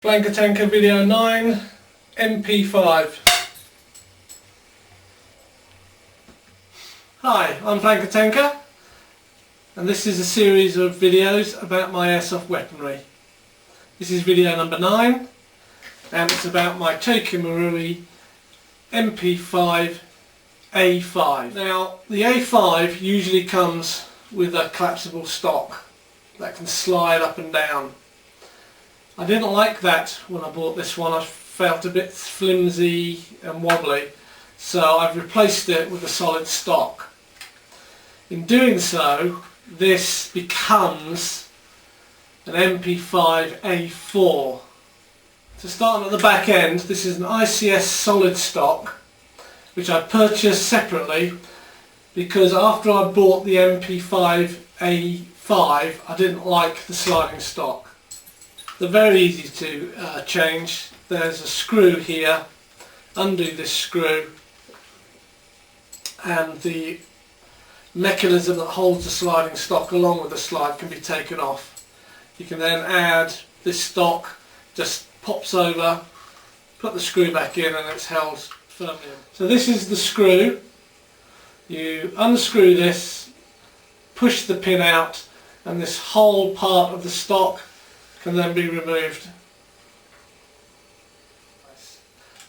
Blankatanka Video 9 MP5. Hi, I'm Blankatanka and this is a series of videos about my airsoft weaponry. This is video number 9 and it's about my Marui MP5A4-5. Now the A5 usually comes with a collapsible stock that can slide up and down. I didn't like that when I bought this one. I felt a bit flimsy and wobbly, so I've replaced it with a solid stock. In doing so, this becomes an MP5A4. To start at the back end, this is an ICS Solid Stock which I purchased separately because after I bought the MP5A5 I didn't like the sliding stock. They're very easy to change. There's a screw here, undo this screw, and the mechanism that holds the sliding stock along with the slide can be taken off. You can then add this stock, just pops over, put the screw back in and it's held firmly in. So this is the screw. You unscrew this, push the pin out, and this whole part of the stock can then be removed.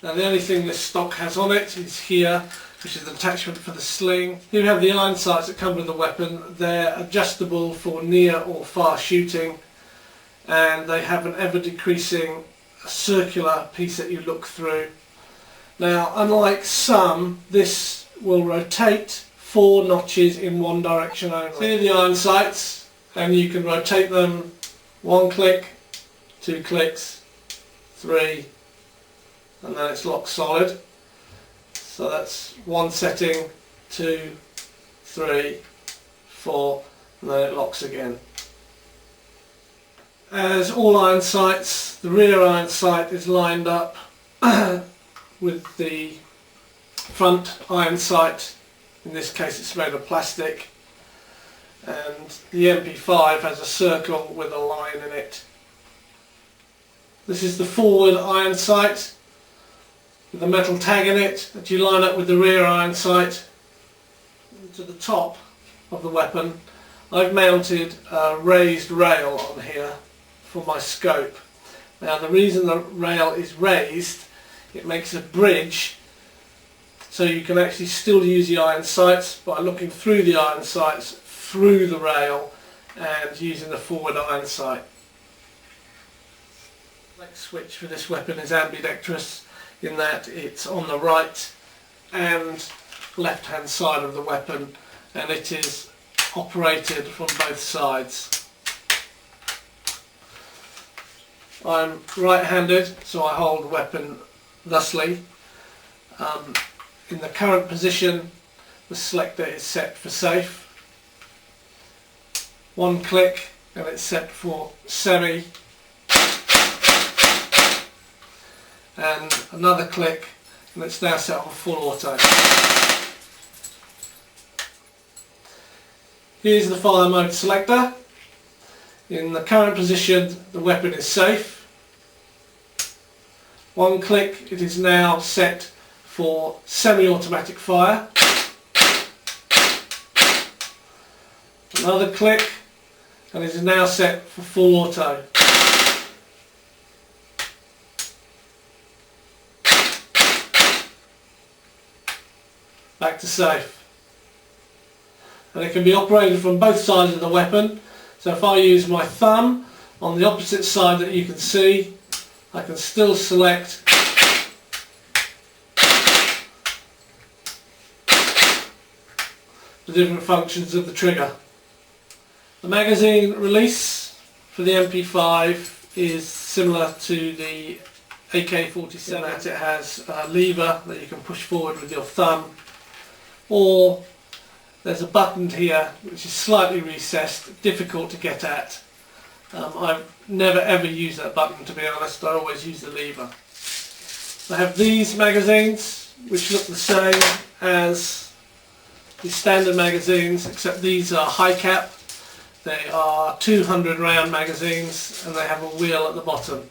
Now the only thing this stock has on it is here, which is an attachment for the sling. Here we have the iron sights that come with the weapon. They're adjustable for near or far shooting, and they have an ever decreasing circular piece that you look through. Now unlike some, this will rotate 4 notches in one direction only. So here are the iron sights, and you can rotate them 1 click, 2 clicks, 3, and then it's locked solid. So that's 1 setting, 2, 3, 4, and then it locks again. As all iron sights, the rear iron sight is lined up with the front iron sight. In this case it's made of plastic, and the MP5 has a circle with a line in it. This is the forward iron sight with a metal tag in it that you line up with the rear iron sight. To the top of the weapon I've mounted a raised rail on here for my scope. Now the reason the rail is raised, it makes a bridge so you can actually still use the iron sights by looking through the iron sights through the rail and using the forward iron sight. The next switch for this weapon is ambidextrous in that it's on the right and left hand side of the weapon, and it is operated from both sides. I'm right-handed, so I hold the weapon thusly. In the current position the selector is set for safe. 1 click and it's set for semi, and another click and it's now set on full auto. Here's the fire mode selector. In the current position the weapon is safe. 1 click, it is now set for semi-automatic fire. Another click and it is now set for full auto. Back to safe. And it can be operated from both sides of the weapon. So if I use my thumb on the opposite side that you can see, I can still select the different functions of the trigger. The magazine release for the MP5 is similar to the AK-47 in that it has a lever that you can push forward with your thumb, or there's a button here which is slightly recessed, difficult to get at. I've never ever used that button, to be honest. I always use the lever. I have these magazines which look the same as the standard magazines, except these are high cap. They are 200 round magazines and they have a wheel at the bottom.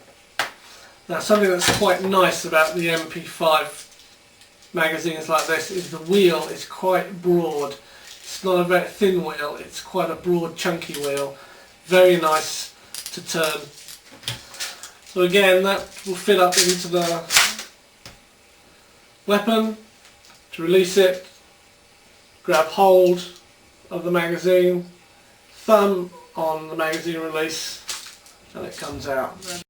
Now something that's quite nice about the MP5 magazines like this is the wheel is quite broad. It's not a very thin wheel, it's quite a broad chunky wheel. Very nice to turn. So again, that will fit up into the weapon. To release it, grab hold of the magazine, thumb on the magazine release, and it comes out.